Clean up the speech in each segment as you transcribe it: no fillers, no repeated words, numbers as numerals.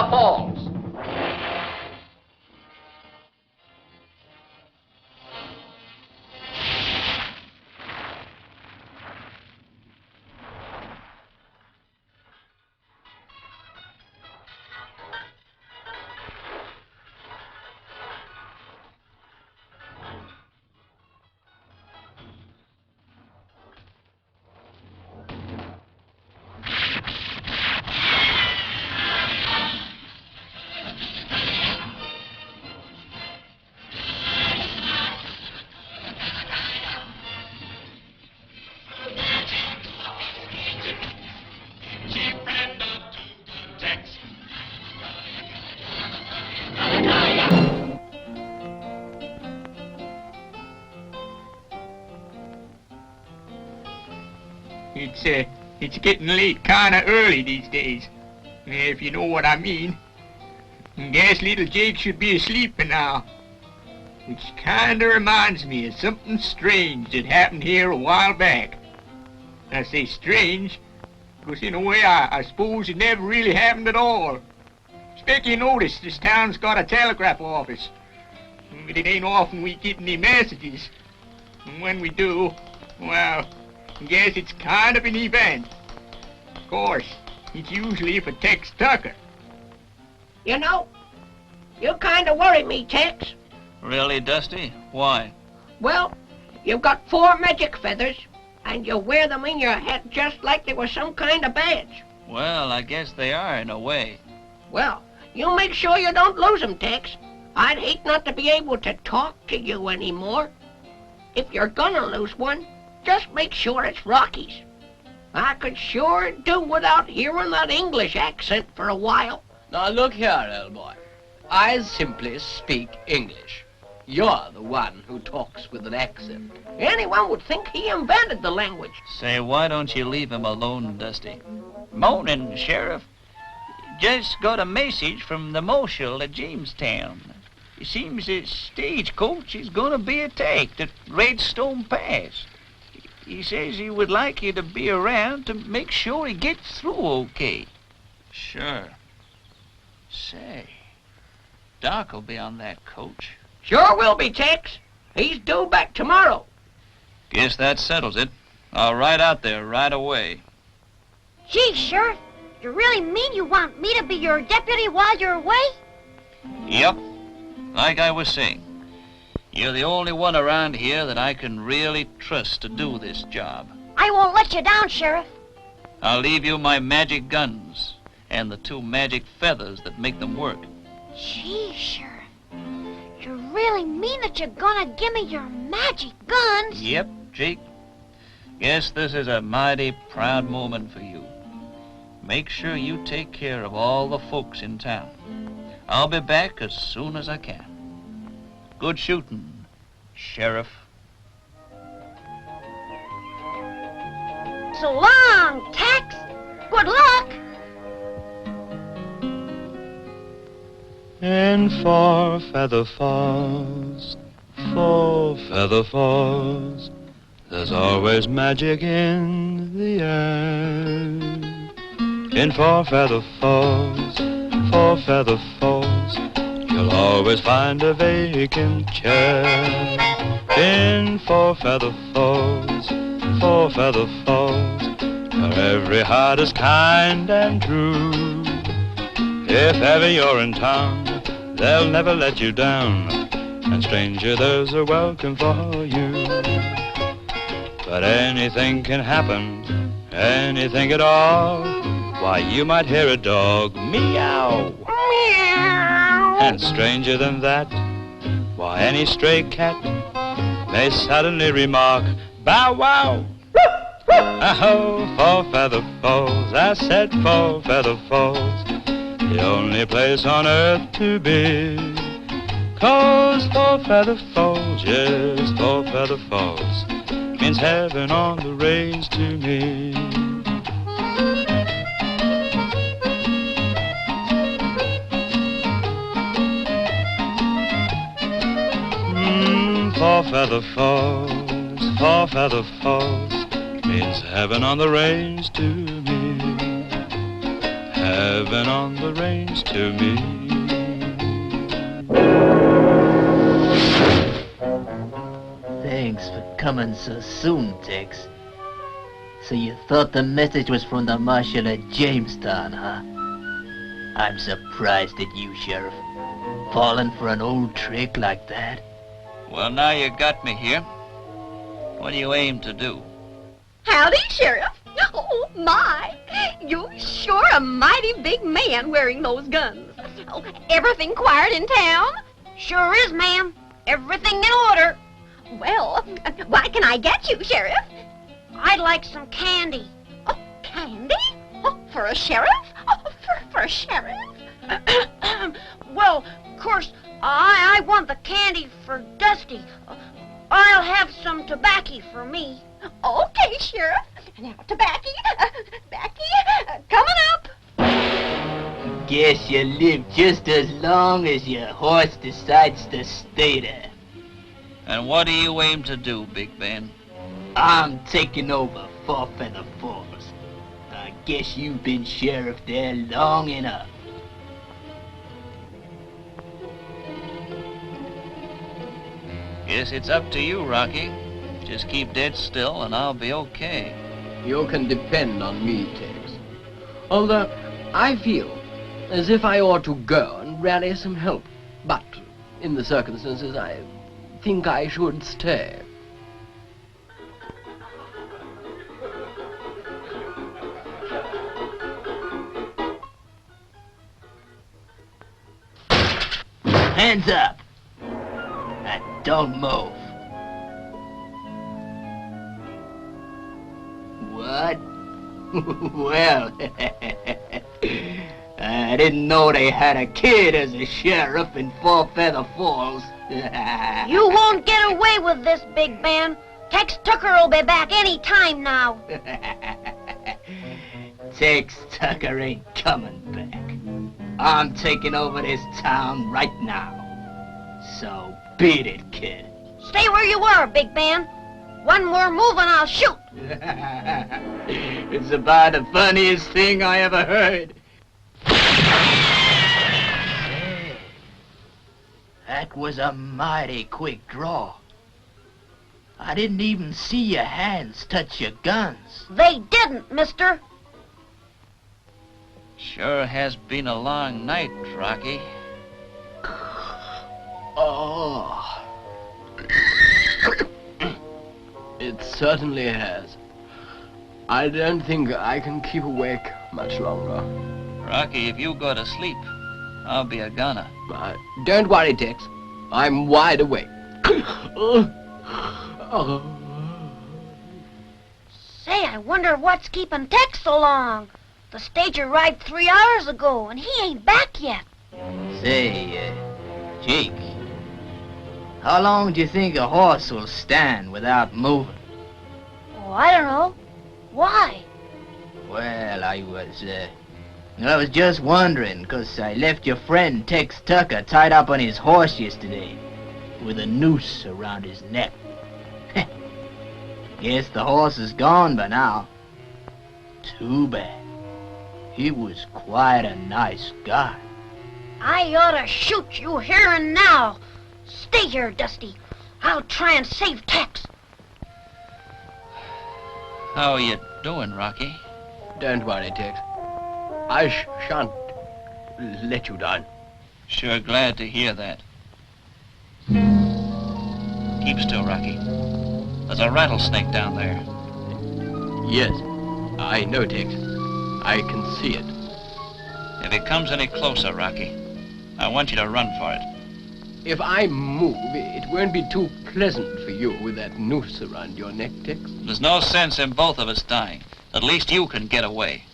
Falls. It's getting late kinda early these days, if you know what I mean. Guess little Jake should be asleep by now. Which kinda reminds me of something strange that happened here a while back. I say strange, because in a way I suppose it never really happened at all. Expect you notice this town's got a telegraph office, but it ain't often we get any messages. And when we do, well, I guess it's kind of an event. Of course, it's usually for Tex Tucker. You know, you kind of worry me, Tex. Really, Dusty? Why? Well, you've got 4 magic feathers, and you wear them in your hat just like they were some kind of badge. Well, I guess they are in a way. Well, you make sure you don't lose them, Tex. I'd hate not to be able to talk to you anymore. If you're gonna lose one, just make sure it's Rocky's. I could sure do without hearing that English accent for a while. Now look here, old boy. I simply speak English. You're the one who talks with an accent. Anyone would think he invented the language. Say, why don't you leave him alone, Dusty? Morning, Sheriff. Just got a message from the marshal at Jamestown. It seems his stagecoach is gonna be attacked at Redstone Pass. He says he would like you to be around to make sure he gets through okay. Sure. Say, Doc will be on that coach. Sure will be, Tex. He's due back tomorrow. Guess that settles it. I'll ride out there right away. Gee, Sheriff, you really mean you want me to be your deputy while you're away? Yep. Like I was saying, you're the only one around here that I can really trust to do this job. I won't let you down, Sheriff. I'll leave you my magic guns and the 2 magic feathers that make them work. Gee, Sheriff, you really mean that you're gonna give me your magic guns? Yep, Jake. Guess this is a mighty proud moment for you. Make sure you take care of all the folks in town. I'll be back as soon as I can. Good shooting, Sheriff. So long, Tex. Good luck. In 4 Feather Falls, 4 Feather Falls, there's always magic in the air. In 4 Feather Falls, 4 Feather Falls, you'll always find a vacant chair. In 4 Feather Falls, 4 Feather Falls, where every heart is kind and true. If ever you're in town, they'll never let you down, and strangers are welcome for you. But anything can happen, anything at all. Why, you might hear a dog meow. Meow. And stranger than that, why, any stray cat may suddenly remark, bow wow. Oh, 4 Feather Falls, I said 4 Feather Falls, the only place on earth to be. 'Cause 4 Feather Falls, yes, 4 Feather Falls, means heaven on the range to me. 4 Feather Falls, 4 Feather Falls, means heaven on the range to me. heaven on the range to me. Thanks for coming so soon, Tex. So you thought the message was from the Marshal at Jamestown, huh? I'm surprised at you, Sheriff. Falling for an old trick like that? Well, now you got me here. What do you aim to do? Howdy, Sheriff. Oh, my. You're sure a mighty big man wearing those guns. Oh, everything quiet in town? Sure is, ma'am. Everything in order. Well, what can I get you, Sheriff? I'd like some candy. Oh, candy? Oh, for a sheriff? Oh, for a sheriff? Well, of course, I want the candy for Dusty. I'll have some tobacco for me. Okay, Sheriff. Now, tobacco, coming up. Guess you live just as long as your horse decides to stay there. And what do you aim to do, Big Ben? I'm taking over Four Feather Falls. I guess you've been sheriff there long enough. Guess it's up to you, Rocky. Just keep dead still and I'll be okay. You can depend on me, Tex. Although I feel as if I ought to go and rally some help. But in the circumstances, I think I should stay. Hands up! And don't move. What? Well, I didn't know they had a kid as a sheriff in Four Feather Falls. You won't get away with this, Big Ben. Tex Tucker will be back any time now. Tex Tucker ain't coming back. I'm taking over this town right now. So beat it, kid. Stay where you were, Big Ben. One more move and I'll shoot. It's about the funniest thing I ever heard. Hey, that was a mighty quick draw. I didn't even see your hands touch your guns. They didn't, mister. Sure has been a long night, Rocky. Oh. It certainly has. I don't think I can keep awake much longer. Rocky, if you go to sleep, I'll be a gunner. Don't worry, Tex. I'm wide awake. Say, I wonder what's keeping Tex so long. The stage arrived 3 hours ago, and he ain't back yet. Say, Jake, how long do you think a horse will stand without moving? Oh, I don't know. Why? Well, I was just wondering, 'cause I left your friend Tex Tucker tied up on his horse yesterday with a noose around his neck. Guess the horse is gone by now. Too bad. He was quite a nice guy. I ought to shoot you here and now. Stay here, Dusty. I'll try and save Tex. How are you doing, Rocky? Don't worry, Tex. I shan't let you down. Sure glad to hear that. Keep still, Rocky. There's a rattlesnake down there. Yes, I know, Tex. I can see it. If it comes any closer, Rocky, I want you to run for it. If I move, it won't be too pleasant for you with that noose around your neck, Tex. There's no sense in both of us dying. At least you can get away.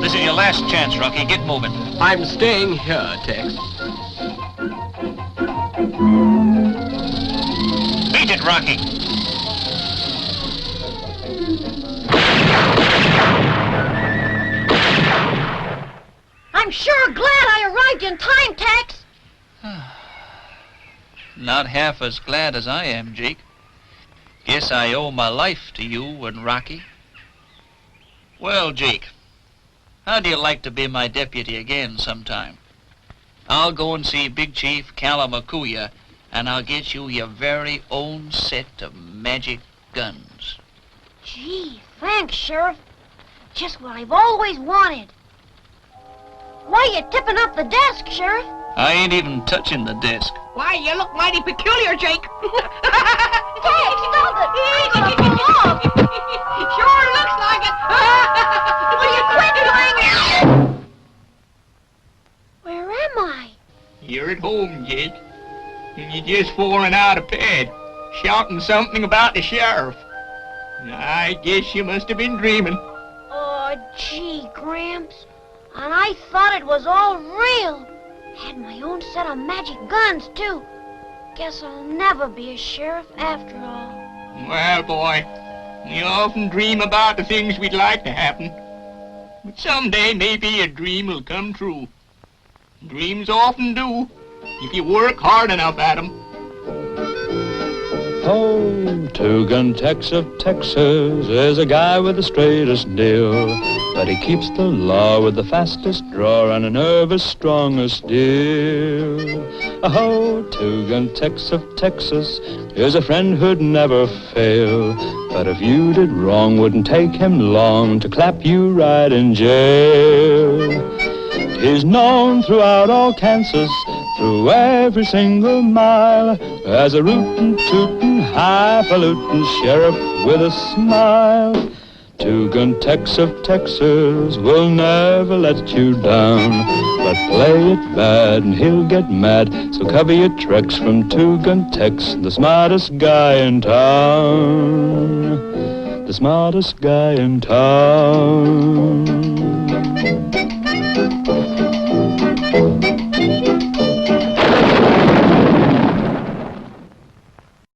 This is your last chance, Rocky. Get moving. I'm staying here, Tex. Beat it, Rocky. I'm sure glad I arrived in time, Tex. Not half as glad as I am, Jake. Guess I owe my life to you and Rocky. Well, Jake, how'd you like to be my deputy again sometime? I'll go and see Big Chief Kalamakuya, and I'll get you your very own set of magic guns. Gee, thanks, Sheriff. Just what I've always wanted. Why you tipping up the desk, Sheriff? I ain't even touching the desk. Why, you look mighty peculiar, Jake. Hey, stop it! I'm gonna fall off. Sure looks like it. Will you quit doing it? Where am I? You're at home, Jake. And you're just falling out of bed, shouting something about the sheriff. I guess you must have been dreaming. Oh, gee, Gramps. And I thought it was all real. Had my own set of magic guns, too. Guess I'll never be a sheriff after all. Well, boy, we often dream about the things we'd like to happen. But someday maybe a dream will come true. Dreams often do, if you work hard enough at them. Oh, Two-Gun Tex of Texas is a guy with the straightest deal, but he keeps the law with the fastest draw and a nerve as strong as steel. Oh, Two-Gun Tex of Texas is a friend who'd never fail, but if you did wrong, wouldn't take him long to clap you right in jail. He's known throughout all Kansas, through every single mile, as a rootin', tootin', highfalutin' sheriff with a smile. Two-Gun Tex of Texas will never let you down, but play it bad and he'll get mad, so cover your tracks from Two-Gun Tex, the smartest guy in town. The smartest guy in town.